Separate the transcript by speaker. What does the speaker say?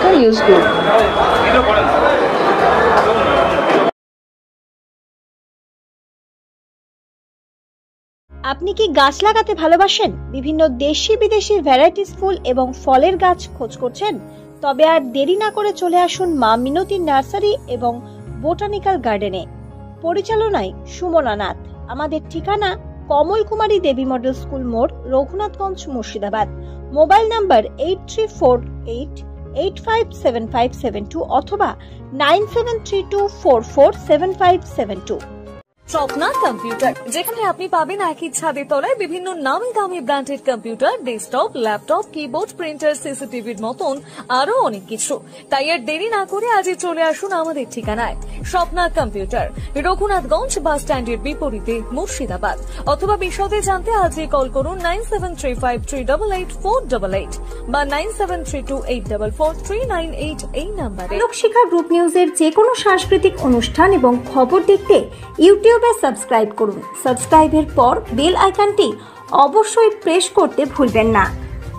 Speaker 1: Digital News Group.
Speaker 2: আপনি কি গাছ লাগাতে ভালোবাসেন? বিভিন্ন দেশি বিদেশি ভ্যারাইটিস ফুল এবং ফলের গাছ খোঁজ করছেন? তবে আর দেরি না করে চলে আসুন মা মিনতি নার্সারি এবং বোটানিক্যাল গার্ডেনে। পরিচালনায় সুমনা নাথ। আমাদের ঠিকানা কমল কুমারী দেবী মডেল স্কুল মোড়, রঘুনাথগঞ্জ, মুর্শিদাবাদ। মোবাইল নাম্বার 8348857572 অথবা 9732447572।
Speaker 3: স্বপ্না কম্পিউটার, যেখানে আপনি পাবেন একই ছাদের তলায় বিভিন্ন নামি দামি branded computer, desktop, laptop, keyboard, printer, সিসিটিভির মতন আরো অনেক কিছু। তাই আর দেরি না করে আজই চলে আসুন আমাদের ঠিকানায় স্বপ্না কম্পিউটার, রঘুনাথগঞ্জ বাস স্ট্যান্ডের বিপরীতে, মুর্শিদাবাদ। অথবা বিশদে জানতে আজই কল করুন 9735388488 বা 9732844398 এই নাম্বারে।
Speaker 2: লোকশিক্ষা গ্রুপ নিউজের যে কোনো সাংস্কৃতিক অনুষ্ঠান এবং খবর দেখতে ইউটিউবে সাবস্ক্রাইব করুন। সাবস্ক্রাইবের পর বেল আইকনটি অবশ্যই প্রেস করতে ভুলবেন না।